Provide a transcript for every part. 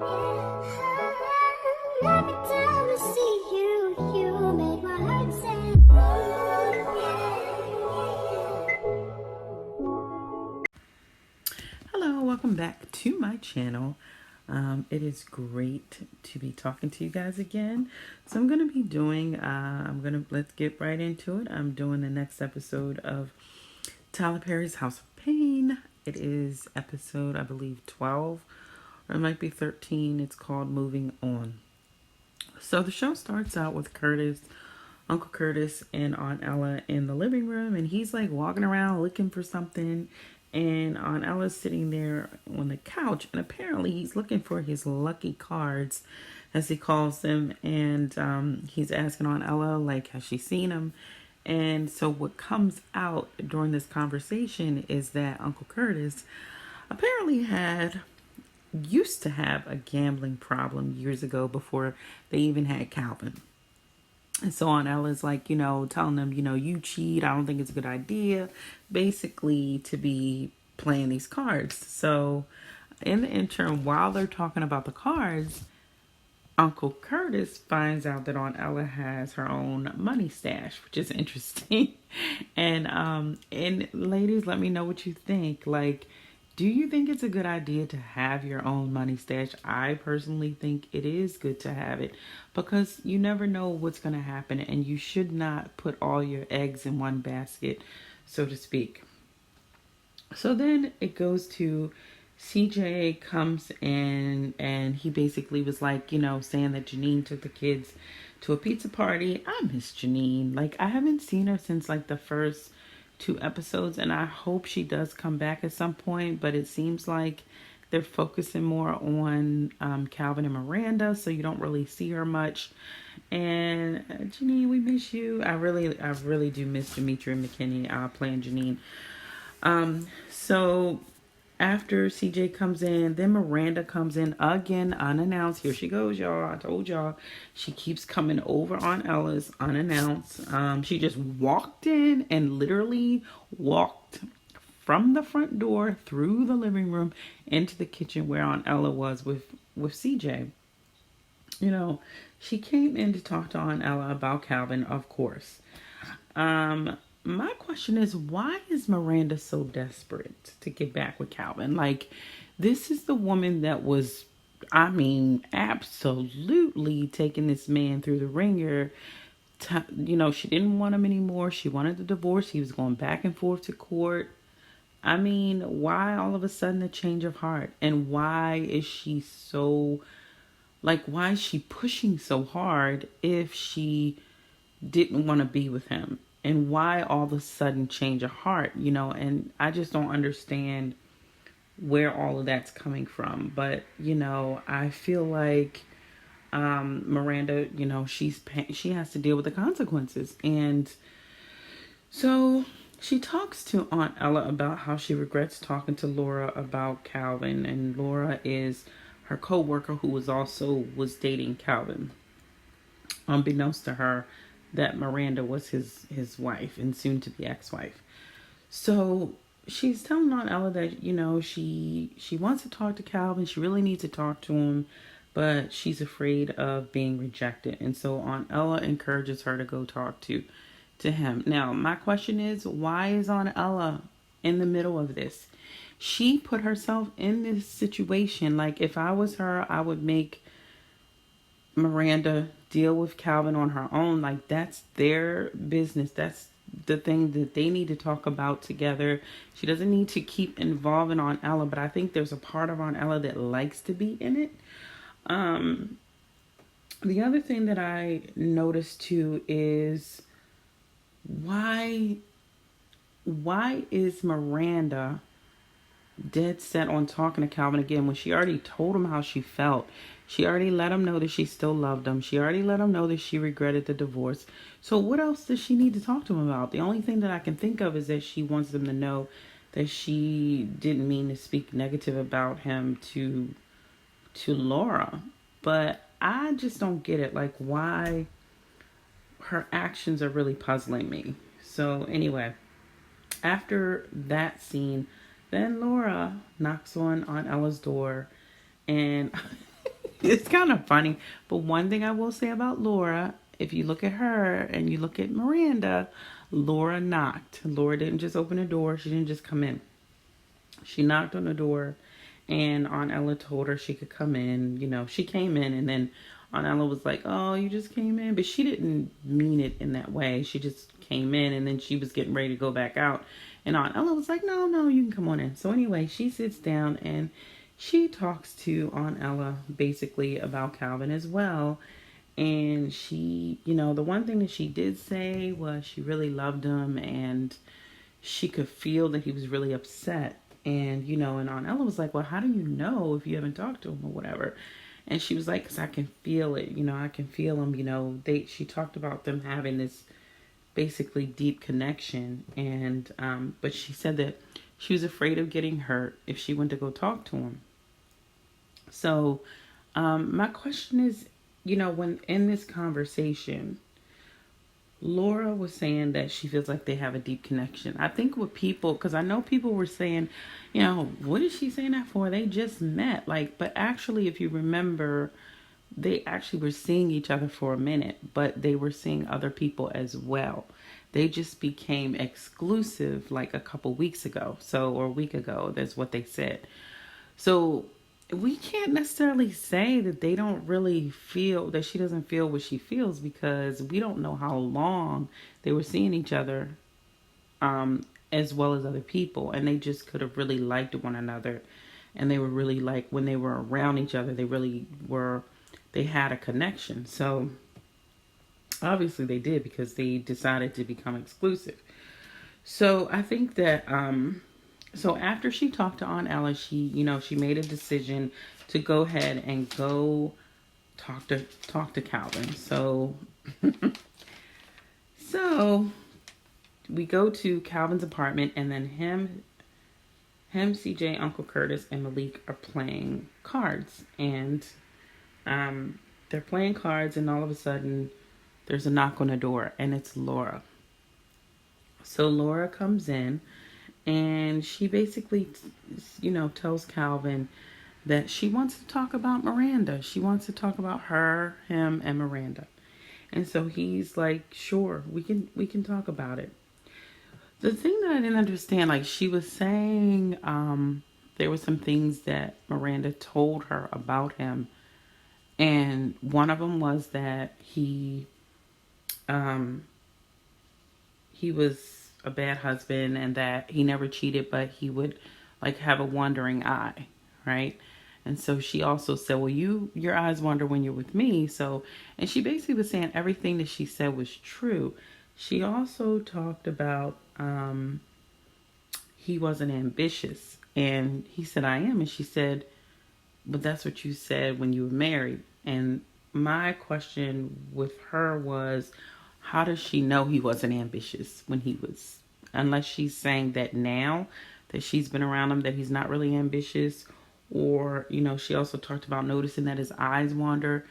Every time I see you, you make my heart sing. Hello, welcome back to my channel. It is great to be talking to you guys again. So I'm going to be doing, let's get right into it. I'm doing the next episode of Tyler Perry's House of Payne. It is episode, I believe, 12, or it might be 13. It's called Moving On. So the show starts out with Uncle Curtis and Aunt Ella in the living room, and he's like walking around looking for something, and Aunt Ella's sitting there on the couch, and apparently he's looking for his lucky cards, as he calls them, and he's asking Aunt Ella, like, has she seen them? And so what comes out during this conversation is that Uncle Curtis apparently used to have a gambling problem years ago before they even had Calvin. And so on, Ella's like, telling them, you cheat. I don't think it's a good idea, basically, to be playing these cards. So in the interim, while they're talking about the cards, Uncle Curtis finds out that Aunt Ella has her own money stash, which is interesting. And ladies, let me know what you think. Like, do you think it's a good idea to have your own money stash? I personally think it is good to have it because you never know what's going to happen, and you should not put all your eggs in one basket, so to speak. So then it goes to CJ comes in, and he basically was like, saying that Janine took the kids to a pizza party. I miss Janine. Like, I haven't seen her since like the first two episodes, and I hope she does come back at some point, but it seems like they're focusing more on Calvin and Miranda, so you don't really see her much. And Janine, we miss you. I really do miss Demetria McKinney playing Janine. So after CJ comes in, then Miranda comes in again unannounced. Here she goes, y'all. I told y'all she keeps coming over on Ella's unannounced. She just walked in and literally walked from the front door through the living room into the kitchen where Aunt Ella was with CJ. You know, she came in to talk to Aunt Ella about Calvin, of course. My question is, why is Miranda so desperate to get back with Calvin? Like, this is the woman that was, I mean, absolutely taking this man through the ringer. She didn't want him anymore. She wanted the divorce. He was going back and forth to court. I mean, why all of a sudden a change of heart? And why is she so, like, why is she pushing so hard if she didn't want to be with him? And why all of a sudden change of heart, and I just don't understand where all of that's coming from. But, I feel like Miranda, she has to deal with the consequences. And so she talks to Aunt Ella about how she regrets talking to Laura about Calvin. And Laura is her co-worker who was dating Calvin. Unbeknownst to her, that Miranda was his wife and soon to be ex-wife. So she's telling Aunt Ella that, she wants to talk to Calvin. She really needs to talk to him, but she's afraid of being rejected. And so Aunt Ella encourages her to go talk to him. Now, my question is, why is Aunt Ella in the middle of this? She put herself in this situation. Like, if I was her, I would make Miranda deal with Calvin on her own. Like, that's their business. That's the thing that they need to talk about together. She doesn't need to keep involving Aunt Ella, but I think there's a part of Aunt Ella that likes to be in it. The other thing that I noticed too is why is Miranda dead set on talking to Calvin again when she already told him how she felt? She already let him know that she still loved him. She already let him know that she regretted the divorce. So what else does she need to talk to him about? The only thing that I can think of is that she wants them to know that she didn't mean to speak negative about him to Laura. But I just don't get it. Like, why her actions are really puzzling me. So anyway, after that scene, then Laura knocks on Aunt Ella's door, and it's kind of funny. But one thing I will say about Laura, if you look at her and you look at Miranda, Laura knocked. Laura didn't just open the door. She didn't just come in. She knocked on the door, and Aunt Ella told her she could come in. She came in, and then Aunt Ella was like, "Oh, you just came in," but she didn't mean it in that way. She just came in, and then she was getting ready to go back out, and Aunt Ella was like, "No, no, you can come on in." So anyway, she sits down and she talks to Aunt Ella basically about Calvin as well. And she, the one thing that she did say was she really loved him, and she could feel that he was really upset. And Aunt Ella was like, "Well, how do you know if you haven't talked to him or whatever?" And she was like, "Because I can feel it, I can feel him." She talked about them having this basically deep connection. But she said that she was afraid of getting hurt if she went to go talk to him. So, my question is, when in this conversation, Laura was saying that she feels like they have a deep connection. I think with people, because I know people were saying, what is she saying that for? They just met. But actually, if you remember, they actually were seeing each other for a minute, but they were seeing other people as well. They just became exclusive like a couple weeks ago, or a week ago. That's what they said. So we can't necessarily say that they don't really feel, that she doesn't feel what she feels, because we don't know how long they were seeing each other, as well as other people, and they just could have really liked one another, and they were really, like, when they were around each other, they had a connection. So obviously they did, because they decided to become exclusive. So I think that so after she talked to Aunt Ella, she made a decision to go ahead and go talk to Calvin. So so we go to Calvin's apartment, and then him, CJ, Uncle Curtis, and Malik are playing cards, and they're playing cards, and all of a sudden there's a knock on the door, and it's Laura. So Laura comes in, and she basically, tells Calvin that she wants to talk about Miranda. She wants to talk about her, him, and Miranda. And so he's like, "Sure, we can talk about it." The thing that I didn't understand, she was saying, there were some things that Miranda told her about him, and one of them was that he was a bad husband, and that he never cheated, but he would have a wandering eye, right? And so she also said, "Well, your eyes wander when you're with me." So, and she basically was saying everything that she said was true. She also talked about he wasn't ambitious, and he said, "I am," and she said, "But that's what you said when you were married." And my question with her was, how does she know he wasn't ambitious when he was, unless she's saying that now that she's been around him, that he's not really ambitious? Or, she also talked about noticing that his eyes wander.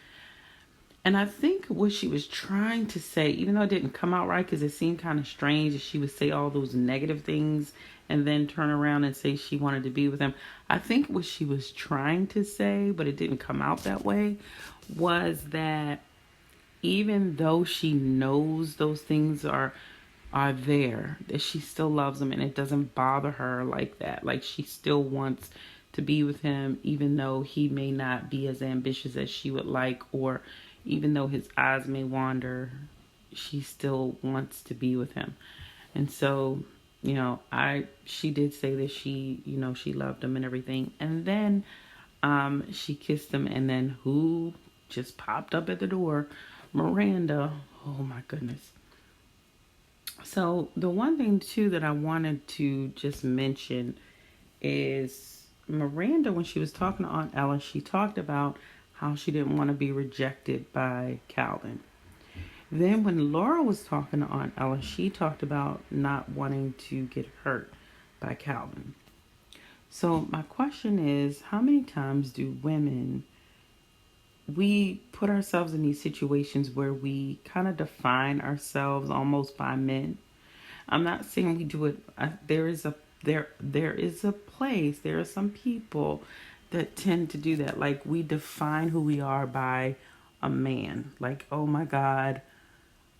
And I think what she was trying to say, even though it didn't come out right, because it seemed kind of strange that she would say all those negative things and then turn around and say she wanted to be with him. I think what she was trying to say, but it didn't come out that way, was that even though she knows those things are there, that she still loves him, and it doesn't bother her like that. She still wants to be with him, even though he may not be as ambitious as she would like, or even though his eyes may wander, she still wants to be with him. And so, she did say that she loved him and everything. And then she kissed him, and then who just popped up at the door? Miranda. Oh my goodness. So the one thing too that I wanted to just mention is Miranda, when she was talking to Aunt Ella, she talked about how she didn't want to be rejected by Calvin. Then when Laura was talking to Aunt Ella, she talked about not wanting to get hurt by Calvin. So my question is, how many times do we put ourselves in these situations where we kind of define ourselves almost by men? I'm not saying we do it. There is a place, there are some people that tend to do that. Like, we define who we are by a man. Like, oh my God,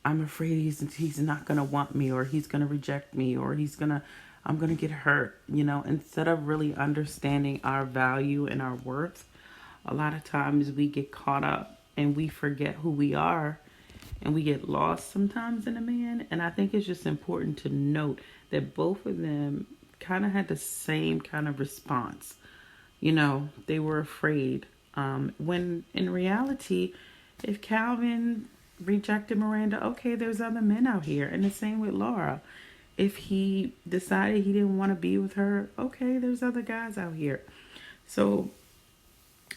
I'm afraid he's not gonna want me, or he's gonna reject me, or I'm gonna get hurt. Instead of really understanding our value and our worth, a lot of times we get caught up and we forget who we are, and we get lost sometimes in a man. And I think it's just important to note that both of them kind of had the same kind of response. They were afraid. When in reality, if Calvin rejected Miranda, okay, there's other men out here. And the same with Laura. If he decided he didn't want to be with her, okay, there's other guys out here. So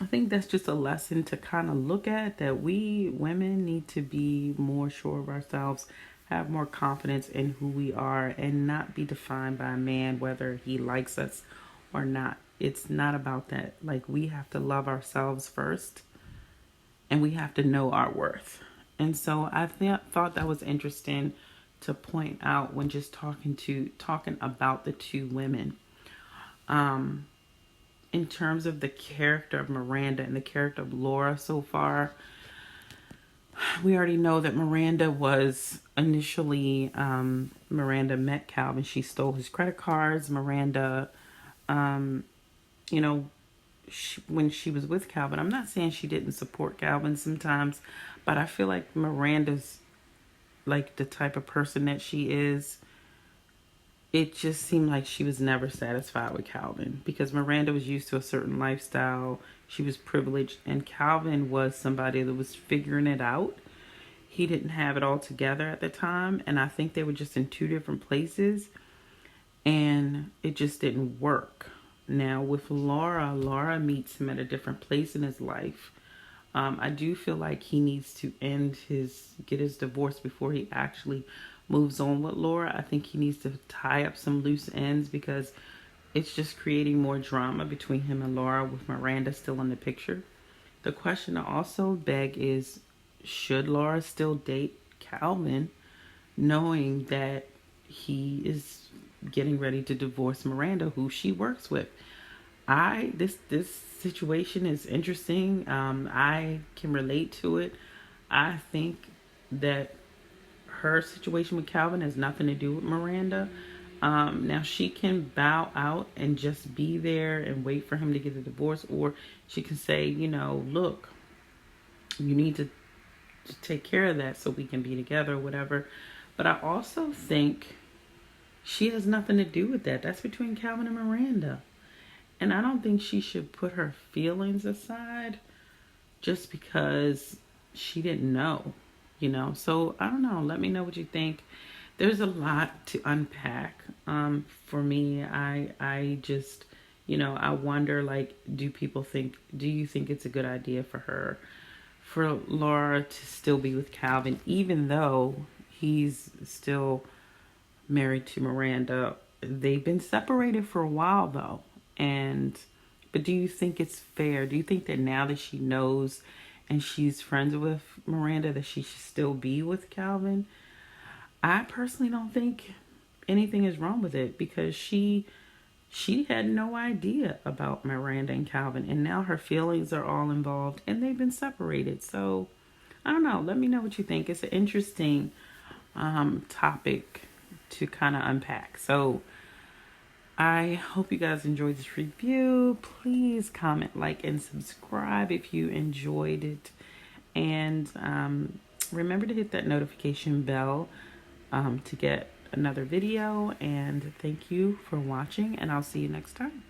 I think that's just a lesson to kind of look at, that we women need to be more sure of ourselves, have more confidence in who we are, and not be defined by a man, whether he likes us or not. It's not about that. Like, we have to love ourselves first, and we have to know our worth. And so I thought that was interesting to point out when just talking about the two women. In terms of the character of Miranda and the character of Laura so far, we already know that Miranda was initially, Miranda met Calvin. She stole his credit cards. Miranda, when she was with Calvin, I'm not saying she didn't support Calvin sometimes, but I feel like Miranda's like the type of person that she is. It just seemed like she was never satisfied with Calvin, because Miranda was used to a certain lifestyle. She was privileged, and Calvin was somebody that was figuring it out. He didn't have it all together at the time, and I think they were just in two different places, and it just didn't work. Now with Laura meets him at a different place in his life. I do feel like he needs to get his divorce before he actually moves on with Laura. I think he needs to tie up some loose ends, because it's just creating more drama between him and Laura with Miranda still in the picture. The question I also beg is, should Laura still date Calvin, knowing that he is getting ready to divorce Miranda, who she works with? This situation is interesting. I can relate to it. I think that her situation with Calvin has nothing to do with Miranda. Now she can bow out and just be there and wait for him to get a divorce, or she can say, look, you need to take care of that so we can be together or whatever. But I also think she has nothing to do with that. That's between Calvin and Miranda. And I don't think she should put her feelings aside just because she didn't know. So I don't know. Let me know what you think. There's a lot to unpack. For me, I just, I wonder, like, do you think it's a good idea for Laura to still be with Calvin, even though he's still married to Miranda? They've been separated for a while though. But do you think it's fair? Do you think that now that she knows and she's friends with Miranda, that she should still be with Calvin? I personally don't think anything is wrong with it, because she had no idea about Miranda and Calvin, and now her feelings are all involved, and they've been separated. So I don't know. Let me know what you think. It's an interesting topic to kind of unpack. So I hope you guys enjoyed this review. Please comment, like, and subscribe if you enjoyed it. And remember to hit that notification bell to get another video. And thank you for watching, and I'll see you next time.